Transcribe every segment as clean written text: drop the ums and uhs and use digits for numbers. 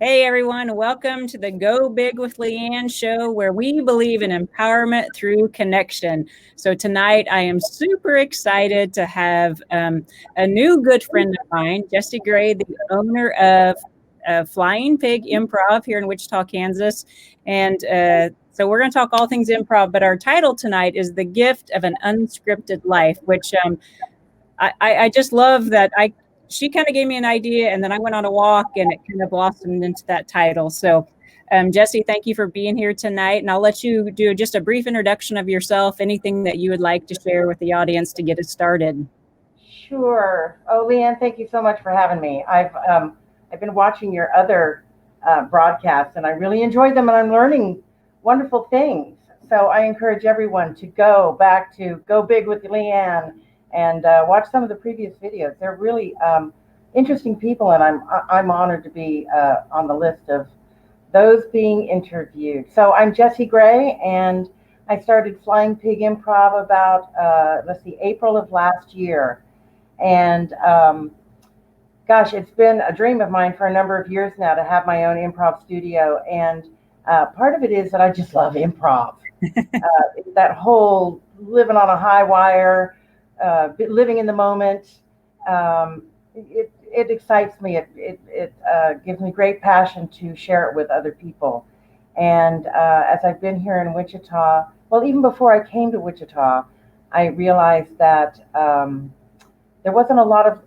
Hey everyone, welcome to the Go Big with Leanne show where we believe in empowerment through connection. So tonight I am super excited to have a new good friend of mine, Jessie Gray, the owner of Flying Pig Improv here in Wichita, Kansas. And so we're going to talk all things improv, but our title tonight is The Gift of an Unscripted Life, which I just love that she kind of gave me an idea and then I went on a walk and it kind of blossomed into that title. So Jessie, thank you for being here tonight. And I'll let you do just a brief introduction of yourself, anything that you would like to share with the audience to get us started. Sure. Oh, Leanne, thank you so much for having me. I've been watching your other broadcasts, and I really enjoyed them, and I'm learning wonderful things. So I encourage everyone to go back to Go Big with Leanne and watch some of the previous videos. They're really interesting people, and I'm honored to be on the list of those being interviewed. So I'm Jessie Gray, and I started Flying Pig Improv about let's see, April of last year. And gosh, it's been a dream of mine for a number of years now to have my own improv studio. And part of it is that I just love improv. That whole living on a high wire, living in the moment, it excites me. It gives me great passion to share it with other people. And as I've been here in Wichita, well, even before I came to Wichita, I realized that there wasn't a lot of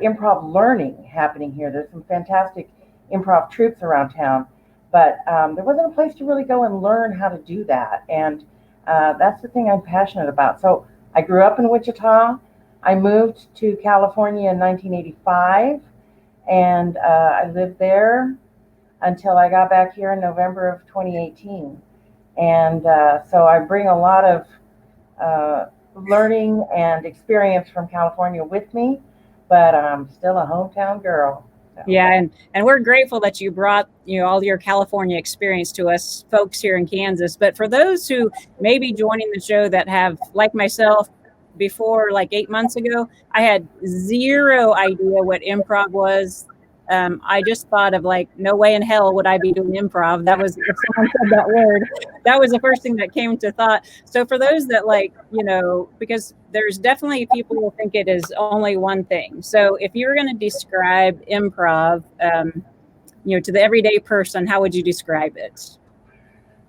improv learning happening here. There's some fantastic improv troops around town, but there wasn't a place to really go and learn how to do that. And that's the thing I'm passionate about. So I grew up in Wichita. I moved to California in 1985, and I lived there until I got back here in November of 2018. And so I bring a lot of learning and experience from California with me, but I'm still a hometown girl. So. Yeah, and we're grateful that you brought all your California experience to us folks here in Kansas. But for those who may be joining the show that have, like myself, before like 8 months ago, I had zero idea what improv was. I just thought of like, no way in hell would I be doing improv. That was, if someone said that word, that was the first thing that came to thought. So for those that because there's definitely people who think it is only one thing. So if you were going to describe improv, to the everyday person, how would you describe it?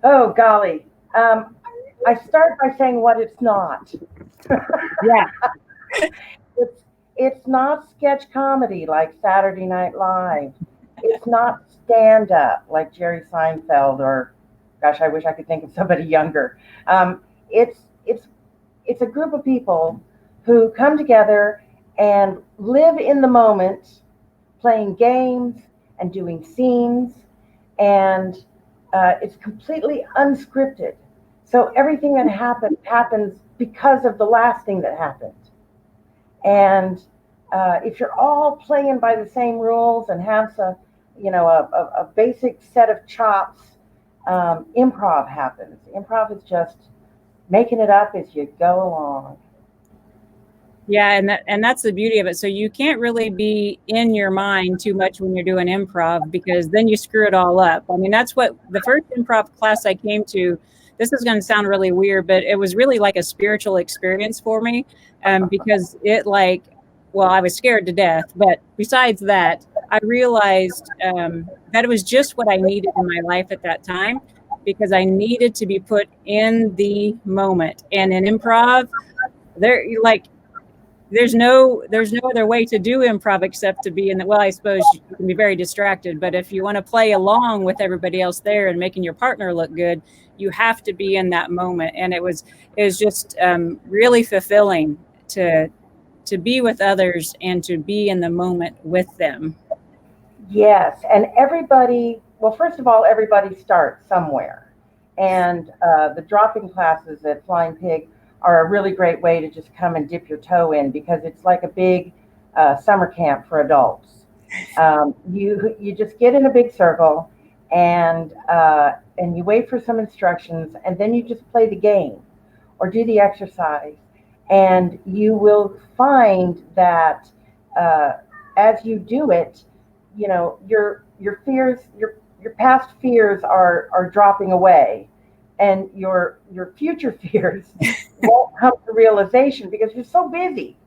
Oh, golly. I start by saying what it's not. Yeah. It's it's not sketch comedy like Saturday Night Live. It's not stand up like Jerry Seinfeld or, gosh, I wish I could think of somebody younger. Um, it's it's it's a group of people who come together and live in the moment, playing games and doing scenes, and it's completely unscripted. So everything that happens because of the last thing that happened. And if you're all playing by the same rules and have some, a basic set of chops, improv happens. Improv is just making it up as you go along. Yeah, and that's the beauty of it. So you can't really be in your mind too much when you're doing improv because then you screw it all up. I mean, that's what the first improv class I came to. This is going to sound really weird, but it was really like a spiritual experience for me, because well, I was scared to death, but besides that, I realized that it was just what I needed in my life at that time because I needed to be put in the moment. And in improv, there like there's no other way to do improv except to be in the, well, I suppose you can be very distracted, but if you want to play along with everybody else there and making your partner look good, you have to be in that moment. And it was just really fulfilling to be with others and to be in the moment with them. Yes, and everybody, well, first of all, everybody starts somewhere. And the drop-in classes at Flying Pig are a really great way to just come and dip your toe in because it's like a big summer camp for adults. You just get in a big circle and you wait for some instructions, and then you just play the game or do the exercise, and you will find that uh, as you do it, your fears, your past fears are dropping away, and your future fears won't come to realization because you're so busy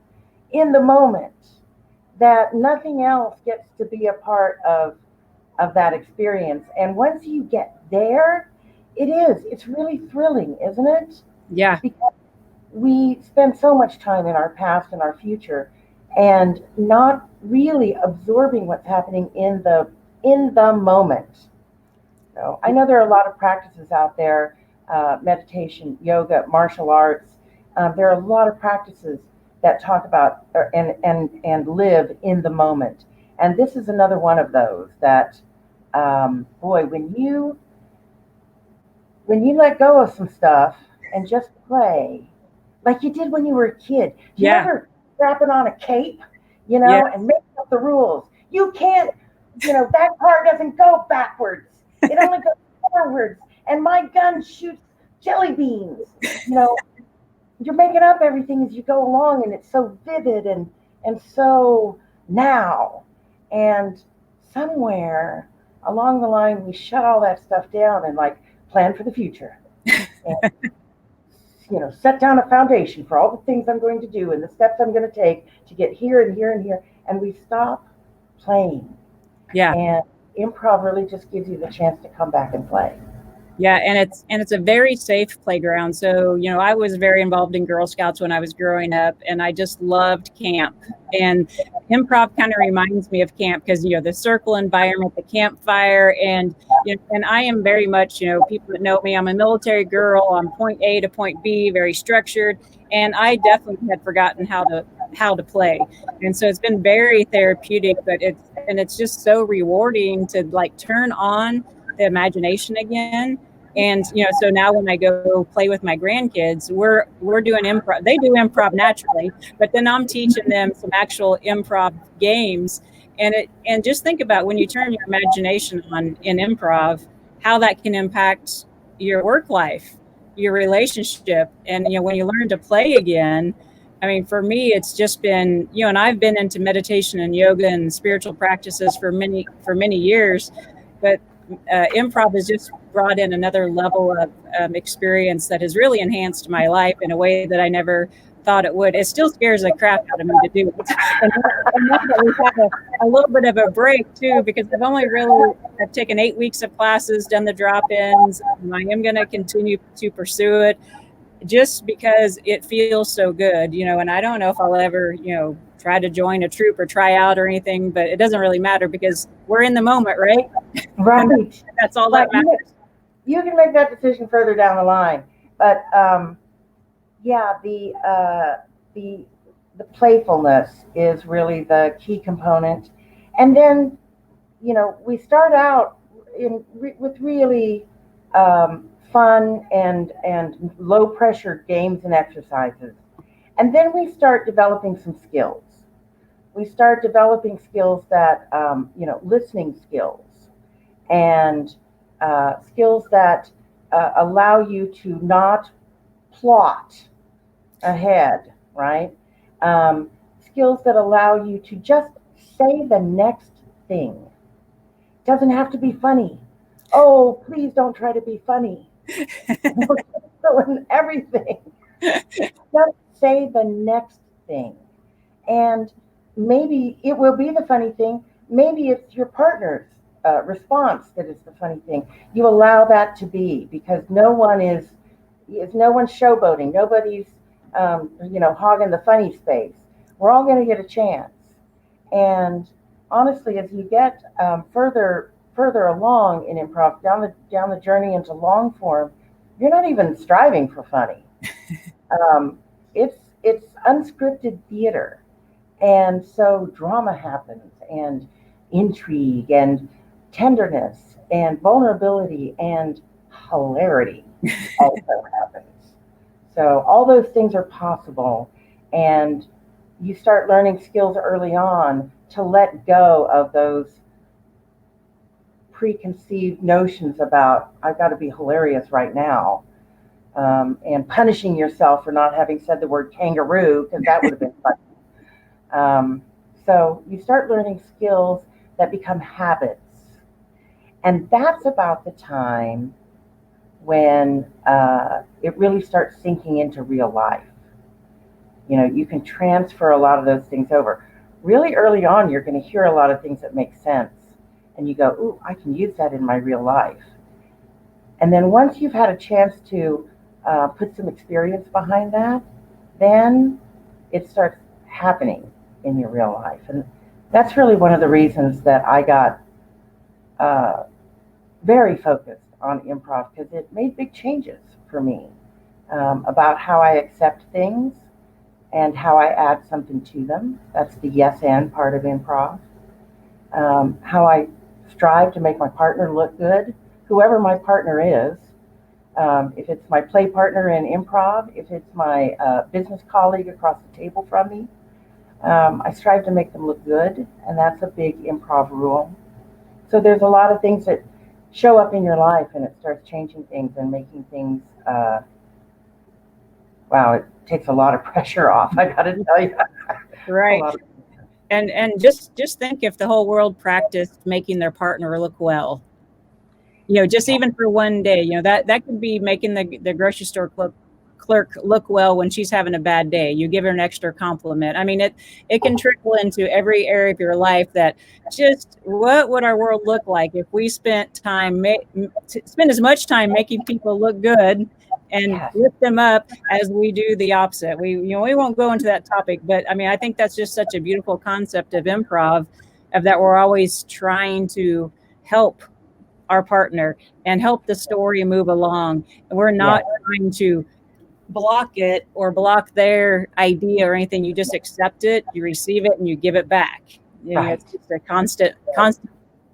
in the moment that nothing else gets to be a part of that experience. And once you get there, it's really thrilling, isn't it? Yeah. Because we spend so much time in our past and our future and not really absorbing what's happening in the moment. So I know there are a lot of practices out there, meditation, yoga, martial arts. There are a lot of practices that talk about and live in the moment. And this is another one of those that, boy, when you let go of some stuff and just play, like you did when you were a kid. Do you Yeah. ever strapping on a cape, Yeah. and make up the rules? You can't, that car doesn't go backwards. It only goes forwards. And my gun shoots jelly beans. You're making up everything as you go along, and it's so vivid and so now. And somewhere along the line, we shut all that stuff down and like plan for the future. And, set down a foundation for all the things I'm going to do and the steps I'm going to take to get here and here and here. And we stop playing. Yeah. And improv really just gives you the chance to come back and play. Yeah, and it's a very safe playground. So, I was very involved in Girl Scouts when I was growing up, and I just loved camp. And improv kind of reminds me of camp because, the circle environment, the campfire, and and I am very much, people that know me, I'm a military girl. I'm point A to point B, very structured, and I definitely had forgotten how to play. And so it's been very therapeutic, but it's just so rewarding to like turn on the imagination again. And so now when I go play with my grandkids, we're doing improv. They do improv naturally, but then I'm teaching them some actual improv games. And just think about when you turn your imagination on in improv, how that can impact your work life, your relationship, and when you learn to play again. I mean, for me, it's just been and I've been into meditation and yoga and spiritual practices for many years, but improv has just brought in another level of experience that has really enhanced my life in a way that I never thought it would. It still scares the crap out of me to do it. And now that we have a little bit of a break too, because I've taken 8 weeks of classes, done the drop-ins. I am going to continue to pursue it just because it feels so good, and I don't know if I'll ever, try to join a troop or try out or anything, but it doesn't really matter because we're in the moment, right? Right. That's all that matters. You can make that decision further down the line, but yeah, the playfulness is really the key component, and then we start out with really fun and low pressure games and exercises, and then we start developing some skills. We start developing skills that listening skills and skills that allow you to not plot ahead, right? Skills that allow you to just say the next thing. It doesn't have to be funny. Oh, please don't try to be funny. Everything. Just say the next thing. And maybe it will be the funny thing. Maybe it's your partner's response that is the funny thing. You allow that to be, because no one's showboating. Nobody's hogging the funny space. We're all going to get a chance. And honestly, as you get further along in improv, down the journey into long form, you're not even striving for funny. It's unscripted theater, and so drama happens, and intrigue, and tenderness, and vulnerability, and hilarity also happens. So all those things are possible, and you start learning skills early on to let go of those preconceived notions about I've got to be hilarious right now, and punishing yourself for not having said the word kangaroo, because that would have been fun. So you start learning skills that become habits, And that's about the time when it really starts sinking into real life. You know, you can transfer a lot of those things over. Really early on, you're going to hear a lot of things that make sense. And you go, ooh, I can use that in my real life. And then once you've had a chance to put some experience behind that, then it starts happening in your real life. And that's really one of the reasons that I got very focused on improv, because it made big changes for me about how I accept things and how I add something to them. That's the yes and part of improv. How I strive to make my partner look good, whoever my partner is. If it's my play partner in improv, if it's my business colleague across the table from me, I strive to make them look good, and that's a big improv rule. So there's a lot of things that show up in your life, and it starts changing things and making things, wow, it takes a lot of pressure off, I got to tell you. Right. And just think if the whole world practiced making their partner look well, you know, just even for one day, you know, that could be making the grocery store clerk look well when she's having a bad day. You give her an extra compliment. I mean, it can trickle into every area of your life. That just what would our world look like if we spent spend as much time making people look good and lift them up as we do the opposite. We won't go into that topic, but I mean, I think that's just such a beautiful concept of improv, of that we're always trying to help our partner and help the story move along. We're not trying to block it or block their idea or anything. You just accept it, you receive it, and you give it back. You know, it's just a constant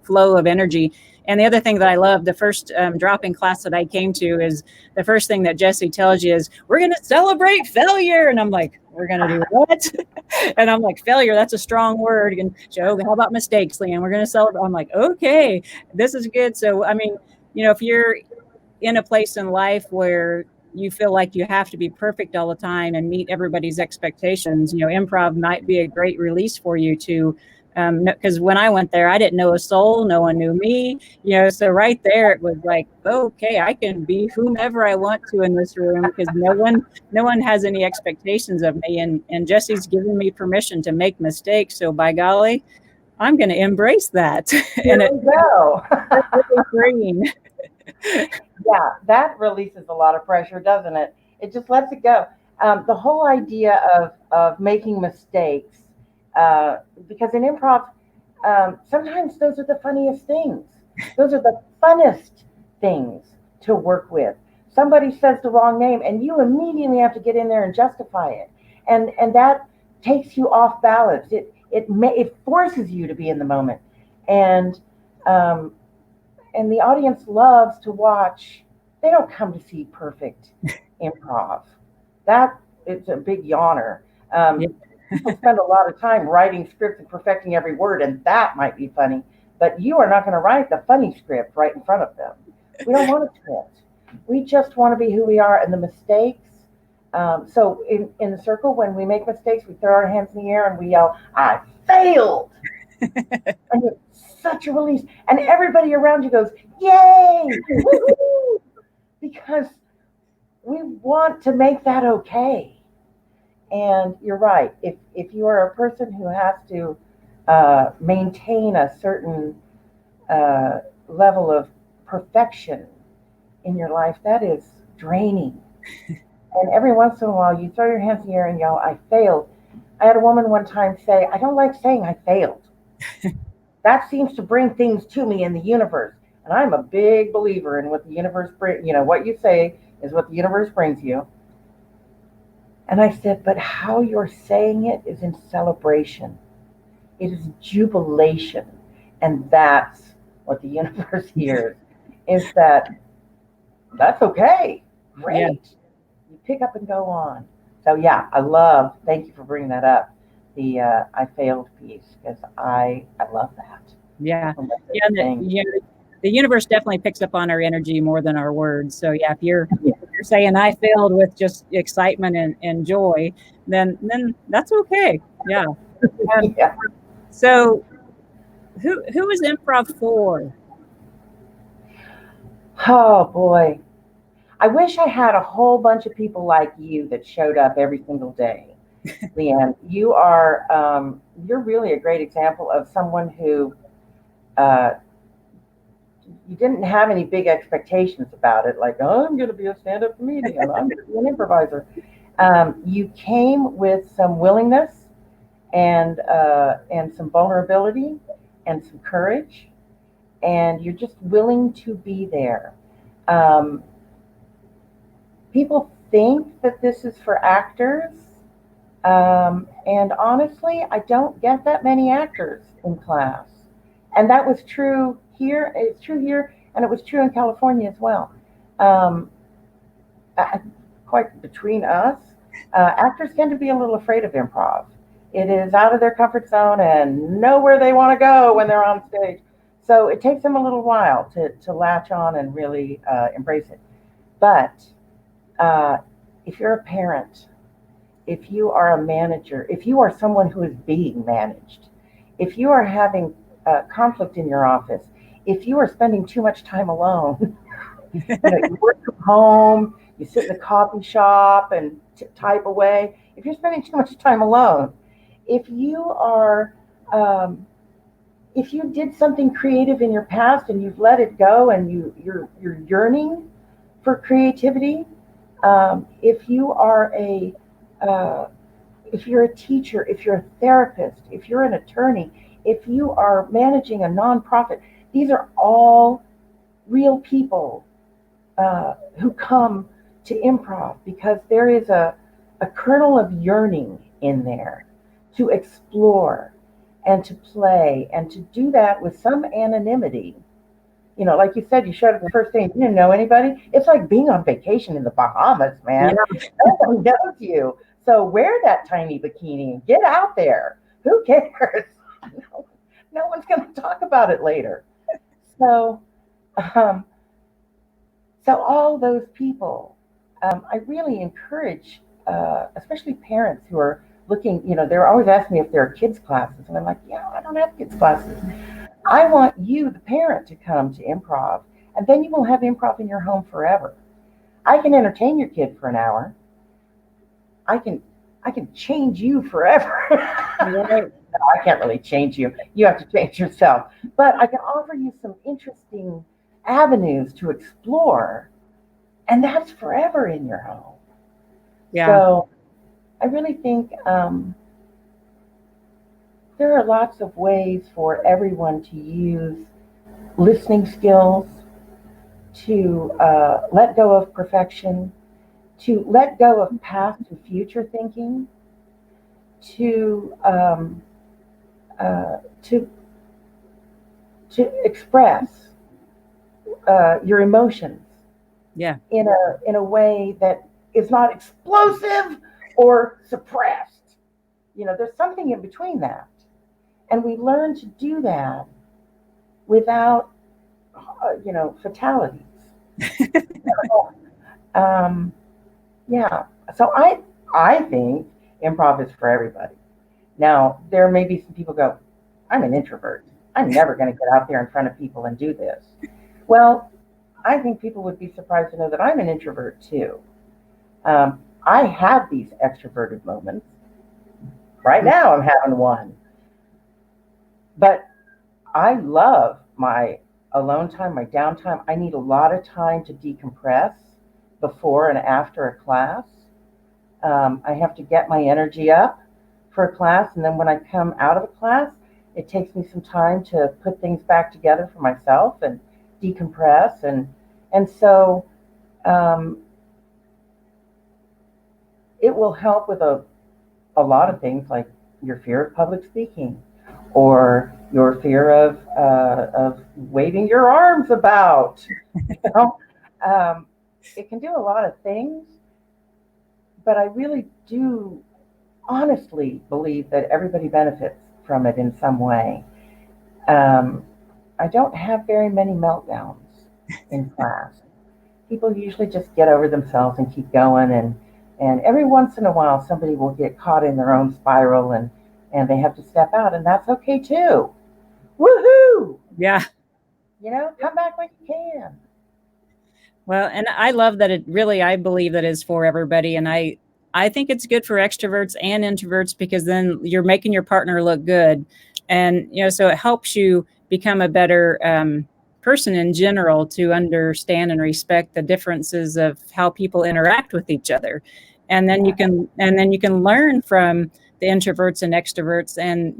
flow of energy. And the other thing that I love, the first drop-in class that I came to, is the first thing that Jessie tells you is, we're going to celebrate failure. And I'm like, we're going to do what? And I'm like, failure, that's a strong word. And Joe, how about mistakes, Leanne? We're going to celebrate. I'm like, okay, this is good. So, I mean, you know, if you're in a place in life where you feel like you have to be perfect all the time and meet everybody's expectations, you know, improv might be a great release for you to, because when I went there, I didn't know a soul. No one knew me, you know, so right there, it was like, okay, I can be whomever I want to in this room, because no one has any expectations of me. And Jessie's given me permission to make mistakes. So by golly, I'm going to embrace that. And it go. Really freeing. Yeah, that releases a lot of pressure, doesn't it? It just lets it go. The whole idea of making mistakes, because in improv, sometimes those are the funniest things. Those are the funnest things to work with. Somebody says the wrong name, and you immediately have to get in there and justify it, and that takes you off balance. It forces you to be in the moment, and the audience loves to watch. They don't come to see perfect improv. That is a big yawner. People spend a lot of time writing scripts and perfecting every word, and that might be funny. But you are not going to write the funny script right in front of them. We don't want a script. We just want to be who we are, and the mistakes. So in the circle, when we make mistakes, we throw our hands in the air and we yell, "I failed!" And it's such a release. And everybody around you goes, "Yay!" Woo-hoo! Because we want to make that okay. And you're right. If you are a person who has to maintain a certain level of perfection in your life, that is draining. And every once in a while, you throw your hands in the air and yell, "I failed." I had a woman one time say, "I don't like saying I failed. That seems to bring things to me in the universe." And I'm a big believer in what the universe brings. You know, what you say is what the universe brings you. And I said, but how you're saying it is in celebration. It is jubilation. And that's what the universe hears, is that that's okay. Great. Yeah. You pick up and go on. So yeah, thank you for bringing that up. The I failed piece, because I love that. Yeah. The universe definitely picks up on our energy more than our words. So yeah, if you're saying I failed with just excitement and joy, then that's okay. Yeah. Yeah. So who is improv for? Oh boy. I wish I had a whole bunch of people like you that showed up every single day. Leanne, you're really a great example of someone who uh, you didn't have any big expectations about it, like, oh, I'm going to be a stand-up comedian, I'm going to be an improviser. You came with some willingness and some vulnerability and some courage, and you're just willing to be there. Um, People think that this is for actors, and honestly, I don't get that many actors in class. And that was true here. It's true here, and it was true in California as well. Um, Quite between us, actors tend to be a little afraid of improv. It is out of their comfort zone and know where they want to go when they're on stage. So it takes them a little while to latch on and really embrace it. But uh, if you're a parent, if you are a manager, if you are someone who is being managed, if you are having conflict in your office, if you are spending too much time alone, you work from home, you sit in the coffee shop and type away. If you're spending too much time alone, if you are, if you did something creative in your past and you've let it go and you're yearning for creativity, if you are uh, if you're a teacher, if you're a therapist, if you're an attorney, if you are managing a nonprofit, these are all real people who come to improv because there is a kernel of yearning in there to explore and to play and to do that with some anonymity. You know, like you said, you showed up the first day and you didn't know anybody. It's like being on vacation in the Bahamas, man. Yeah. No one knows you. So wear that tiny bikini and get out there. Who cares? No one's going to talk about it later. So, um, so all those people, I really encourage, especially parents who are looking. You know, they're always asking me if there are kids classes, and I'm like, yeah, I don't have kids classes. I want you, the parent, to come to improv, and then you will have improv in your home forever. I can entertain your kid for an hour. I can I can change you forever. Right. No, I can't really change you. You have to change yourself. But I can offer you some interesting avenues to explore, and that's forever in your home. Yeah. So I really think there are lots of ways for everyone to use listening skills, to let go of perfection, to let go of past and future thinking, to uh, to to express your emotions Yeah. in a way that is not explosive or suppressed. You know, there's something in between that, and we learn to do that without fatalities. um, yeah. So I think improv is for everybody. Now there may be some people go, I'm an introvert. I'm never going to get out there in front of people and do this. Well, I think people would be surprised to know that I'm an introvert too. I have these extroverted moments. Right now, I'm having one. But I love my alone time, my downtime. I need a lot of time to decompress before and after a class. I have to get my energy up for a class, and then when I come out of a class, it takes me some time to put things back together for myself and decompress, and so um, it will help with a lot of things like your fear of public speaking or your fear of waving your arms about. You know, um, it can do a lot of things, but I really do honestly believe that everybody benefits from it in some way. Um, I don't have very many meltdowns in class. People usually just get over themselves and keep going, and every once in a while somebody will get caught in their own spiral and they have to step out, and that's okay too. Woohoo! Yeah. You know, come back when you can. Well, and I love that I believe that is for everybody. And I think it's good for extroverts and introverts because then you're making your partner look good. And, so it helps you become a better person in general to understand and respect the differences of how people interact with each other. And then you can learn from the introverts and extroverts and,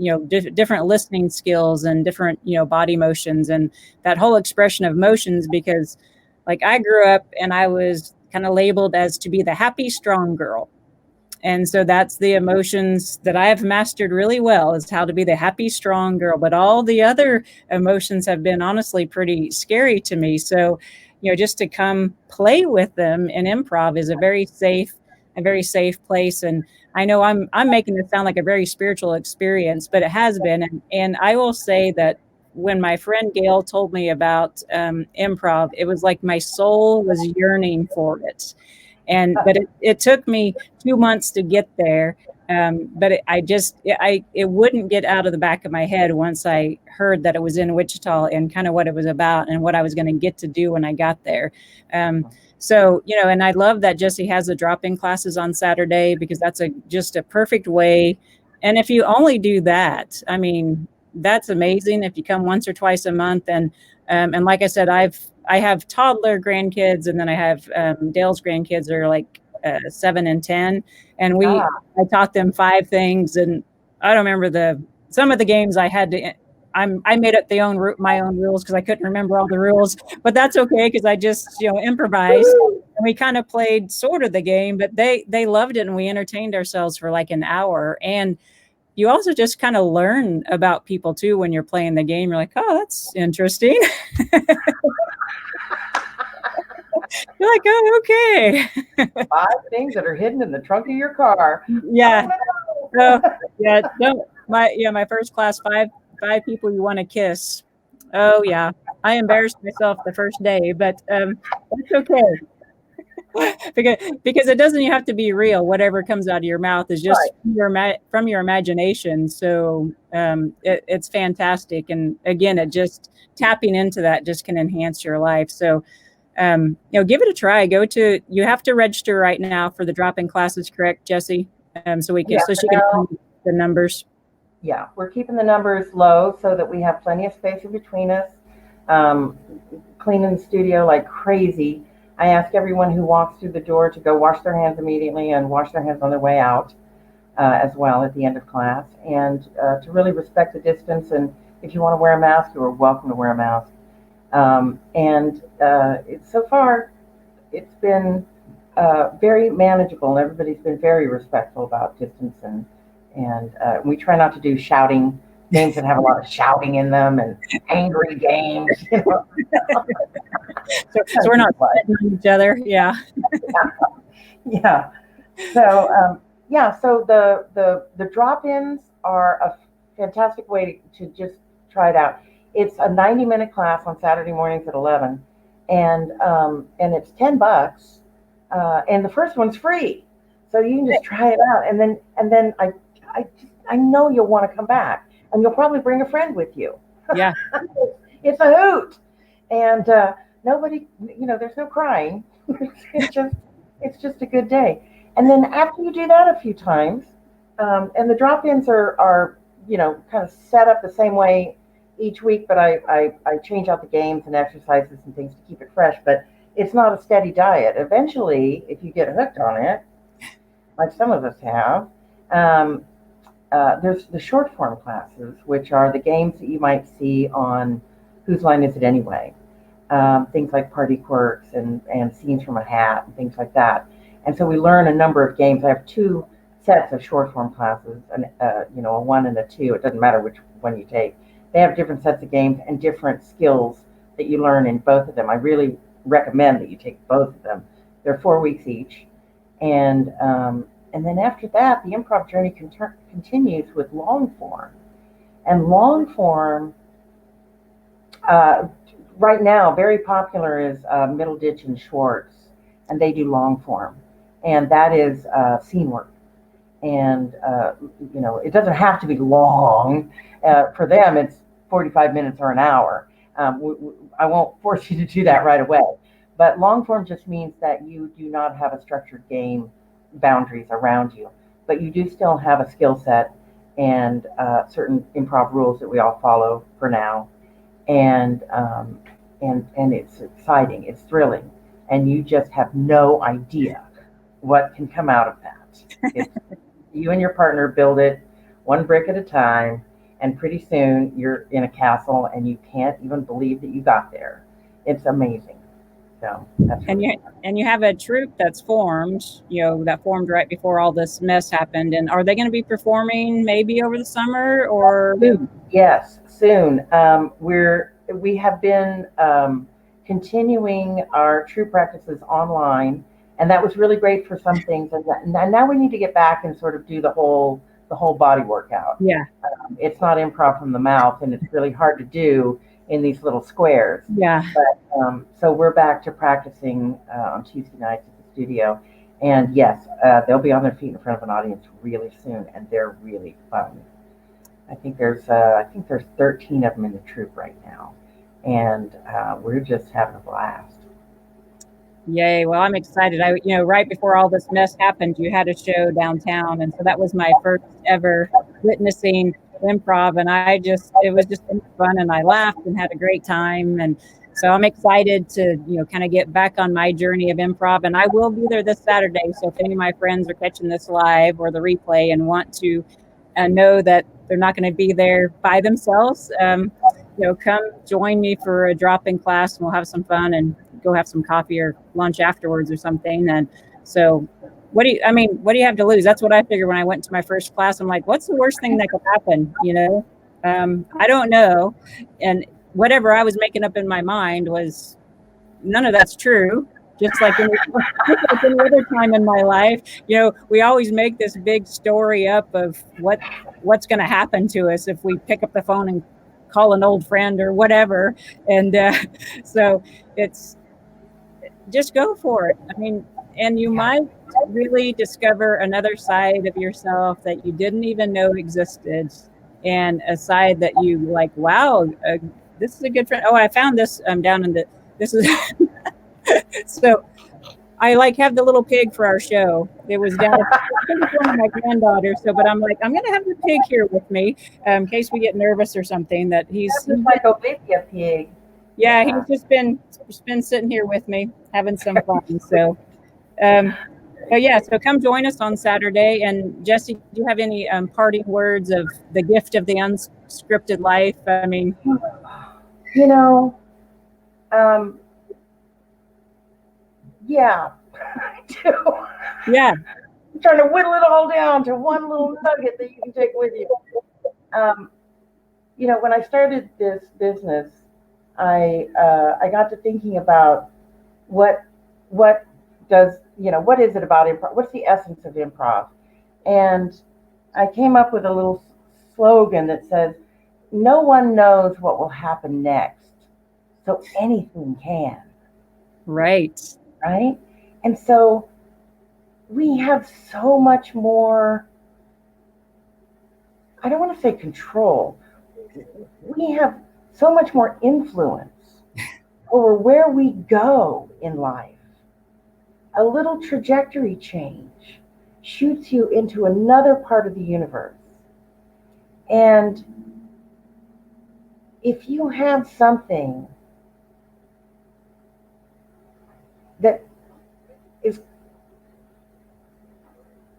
different listening skills and different, body motions and that whole expression of motions because like I grew up and I was kind of labeled as to be the happy, strong girl. And so that's the emotions that I have mastered really well is how to be the happy, strong girl. But all the other emotions have been honestly pretty scary to me. So, just to come play with them in improv is a very safe place. And I know I'm making this sound like a very spiritual experience, but it has been. And I will say that when my friend Gail told me about improv, it was like my soul was yearning for it. But it took me 2 months to get there. But it wouldn't get out of the back of my head once I heard that it was in Wichita and kind of what it was about and what I was going to get to do when I got there. So, and I love that Jessie has the drop-in classes on Saturday because that's just a perfect way. And if you only do that, I mean, that's amazing if you come once or twice a month. And like I said, I have toddler grandkids, and then I have Dale's grandkids are like 7 and 10, and I taught them 5 things, and I don't remember some of the games I had to. I made up my own rules because I couldn't remember all the rules, but that's okay because I just improvised and we kind of played sort of the game, but they loved it and we entertained ourselves for like an hour. And you also just kind of learn about people too when you're playing the game. You're like, oh, that's interesting. You're like, oh, okay. 5 things that are hidden in the trunk of your car. Yeah. Oh, yeah. My first class, 5 people you want to kiss. Oh yeah. I embarrassed myself the first day, but that's okay. because it doesn't have to be real. Whatever comes out of your mouth is just from your imagination. So it's fantastic. And again, it just tapping into that just can enhance your life. So give it a try. You have to register right now for the drop-in classes, correct, Jessie? So she can see the numbers. Yeah, we're keeping the numbers low so that we have plenty of space in between us. Cleaning the studio like crazy. I ask everyone who walks through the door to go wash their hands immediately and wash their hands on their way out as well at the end of class, and to really respect the distance. And if you want to wear a mask, you are welcome to wear a mask. So far, it's been very manageable, and everybody's been very respectful about distance, and we try not to do shouting games that have a lot of shouting in them and angry games. So we're not fighting each other. Yeah. Yeah. So so the drop-ins are a fantastic way to just try it out. It's a 90-minute class on Saturday mornings at 11, and it's $10, and the first one's free, so you can just try it out, and then I know you'll want to come back, and you'll probably bring a friend with you. Yeah, it's a hoot, and nobody, there's no crying. it's just a good day, and then after you do that a few times, and the drop-ins are kind of set up the same way each week, but I change out the games and exercises and things to keep it fresh, but it's not a steady diet. Eventually, if you get hooked on it, like some of us have, there's the short form classes, which are the games that you might see on Whose Line Is It Anyway? Things like Party Quirks and Scenes from a Hat and things like that. And so we learn a number of games. I have 2 sets of short form classes, and a 1 and a 2. It doesn't matter which one you take. They have different sets of games and different skills that you learn in both of them. I really recommend that you take both of them. They're 4 weeks each, and then after that, the improv journey continues with long form. And long form, right now, very popular is Middle Ditch and Schwartz, and they do long form, and that is scene work. And it doesn't have to be long. For them, it's 45 minutes or an hour. I won't force you to do that right away, But long form just means that you do not have a structured game boundaries around you, but you do still have a skill set and certain improv rules that we all follow for now. And and it's exciting, it's thrilling, and you just have no idea what can come out of that. It's, you and your partner build it one brick at a time, and pretty soon you're in a castle and you can't even believe that you got there. It's amazing. So that's really And you have a troupe that's formed, that formed right before all this mess happened. And are they going to be performing maybe over the summer or? soon. Yes, soon. We have been continuing our true practices online, and that was really great for some things. And now we need to get back and sort of do the whole body workout. Yeah. It's not improv from the mouth, and it's really hard to do in these little squares. Yeah. But so we're back to practicing on Tuesday nights at the studio, and yes, they'll be on their feet in front of an audience really soon, and they're really fun. I think there's 13 of them in the troupe right now, and we're just having a blast. Yay. Well, I'm excited. Right before all this mess happened, you had a show downtown. And so that was my first ever witnessing improv. And it was just fun. And I laughed and had a great time. And so I'm excited to, kind of get back on my journey of improv. And I will be there this Saturday. So if any of my friends are catching this live or the replay and want to know that they're not going to be there by themselves, come join me for a drop-in class and we'll have some fun and go have some coffee or lunch afterwards or something. And so what do you have to lose? That's what I figured when I went to my first class. I'm like, what's the worst thing that could happen? I don't know. And whatever I was making up in my mind was none of that's true. Just like any other time in my life, we always make this big story up of what's going to happen to us if we pick up the phone and call an old friend or whatever. And so it's just go for it. And you might really discover another side of yourself that you didn't even know existed, and a side that you like, wow, this is a good friend. Oh, I found this down in this is so I have the little pig for our show. It was down in front of my granddaughter. But I'm like, I'm going to have the pig here with me in case we get nervous or something. That he's like a pig. Yeah, he's just been sitting here with me having some fun. So, so come join us on Saturday. And Jessie, do you have any parting words of the gift of the unscripted life? Yeah, I do. Yeah. I'm trying to whittle it all down to one little nugget that you can take with you. When I started this business, I got to thinking about what is it about improv? What's the essence of improv? And I came up with a little slogan that says, "No one knows what will happen next, so anything can." Right. Right? And so we have so much more, I don't want to say control, we have so much more influence over where we go in life. A little trajectory change shoots you into another part of the universe. And if you have something that is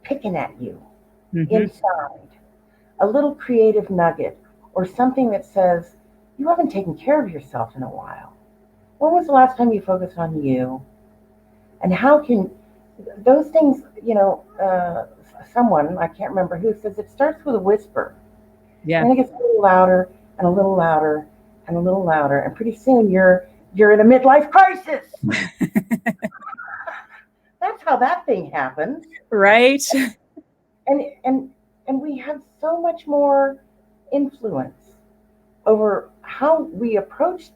picking at you inside, a little creative nugget or something that says, you haven't taken care of yourself in a while. When was the last time you focused on you? And how can those things, someone, I can't remember who, says it starts with a whisper. Yeah. And it gets a little louder and a little louder and a little louder. And pretty soon you're in a midlife crisis. That's how that thing happens. Right. And we have so much more influence over how we approach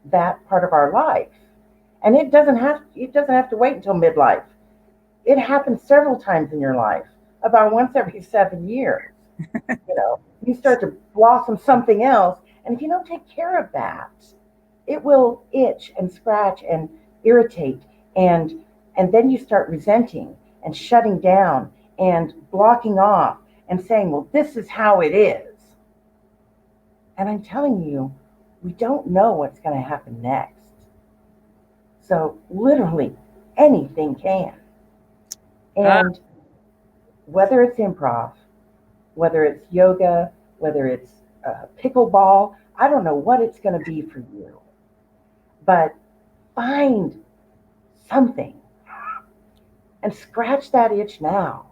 that part of our life. And it doesn't have to wait until midlife. It happens several times in your life, about once every 7 years. You start to blossom something else. And if you don't take care of that, it will itch and scratch and irritate, and then you start resenting and shutting down and blocking off and saying, well, this is how it is. And I'm telling you, we don't know what's going to happen next. So literally anything can. And whether it's improv, whether it's yoga, whether it's pickleball, I don't know what it's going to be for you. But find something and scratch that itch now.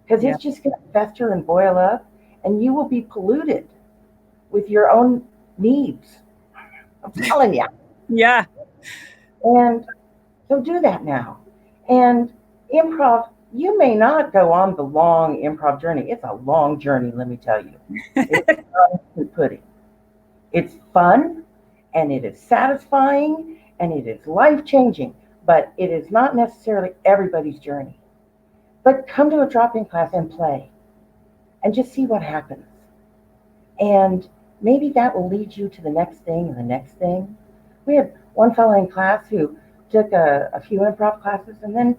Because it's just going to fester and boil up, and you will be polluted with your own needs. I'm telling you. Yeah. And so do that now. And improv, you may not go on the long improv journey. It's a long journey, let me tell you. It's constant pudding. It's fun, and it is satisfying, and it is life-changing, but it is not necessarily everybody's journey. But come to a drop-in class and play, and just see what happens. And maybe that will lead you to the next thing and the next thing. We had one fellow in class who took a few improv classes, and then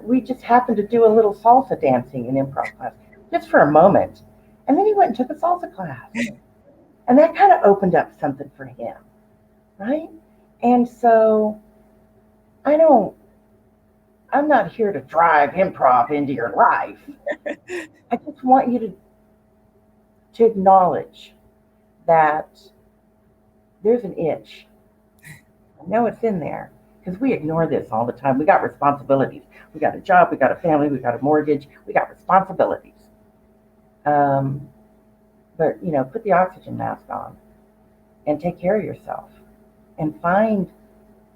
we just happened to do a little salsa dancing in improv class, just for a moment. And then he went and took a salsa class. And that kind of opened up something for him, right? And so I'm not here to drive improv into your life. I just want you to acknowledge that there's an itch. I know it's in there because we ignore this all the time. We got responsibilities. We got a job, we got a family, we got a mortgage, we got responsibilities. But put the oxygen mask on and take care of yourself and find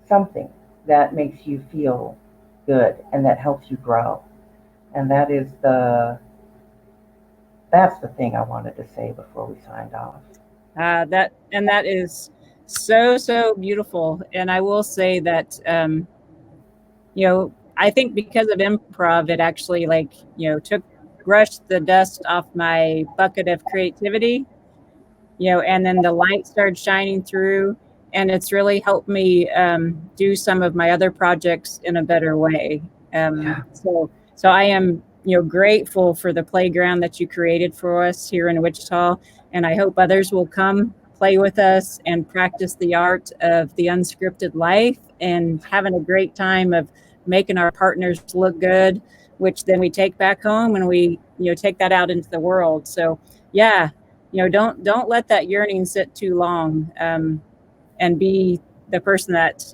something that makes you feel good and that helps you grow. And that's the thing I wanted to say before we signed off. That is so beautiful. And I will say that I think because of improv, it actually brushed the dust off my bucket of creativity, and then the light started shining through, and it's really helped me do some of my other projects in a better way. So I am, grateful for the playground that you created for us here in Wichita, and I hope others will come play with us and practice the art of the unscripted life and having a great time of making our partners look good, which then we take back home and we, take that out into the world. So don't let that yearning sit too long, and be the person that,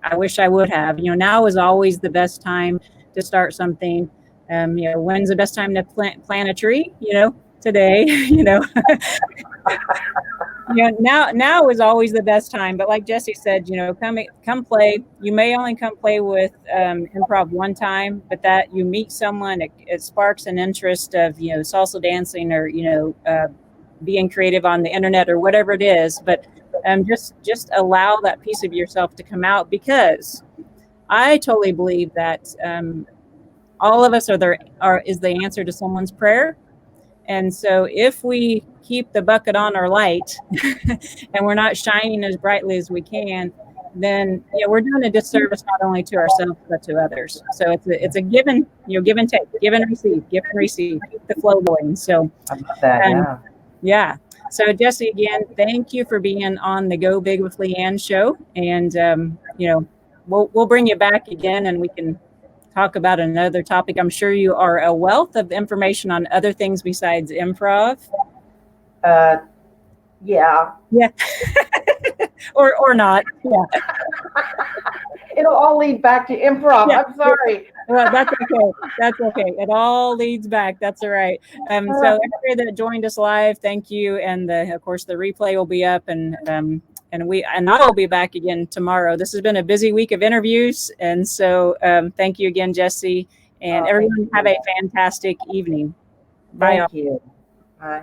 I wish I would have. Now is always the best time to start something. When's the best time to plant a tree? Today, now is always the best time. But like Jessie said, come play. You may only come play with improv one time, but that you meet someone, it sparks an interest of, salsa dancing or, being creative on the internet or whatever it is. But just allow that piece of yourself to come out, because I totally believe that all of us is the answer to someone's prayer. And so if we keep the bucket on our light and we're not shining as brightly as we can, then we're doing a disservice not only to ourselves but to others. So it's a give and take, give and receive, keep the flow going. So I love that. Yeah. So Jessie, again, thank you for being on the Go Big with Leanne show, and we'll bring you back again and we can talk about another topic. I'm sure you are a wealth of information on other things besides improv. Yeah. or not. Yeah. It'll all lead back to improv. Yeah. I'm sorry. Well, that's okay. It all leads back. That's all right. So everybody that joined us live, thank you. And of course the replay will be up, and I'll be back again tomorrow. This has been a busy week of interviews. And so thank you again, Jessie, and everyone have a fantastic evening. Bye. Thank you. Bye.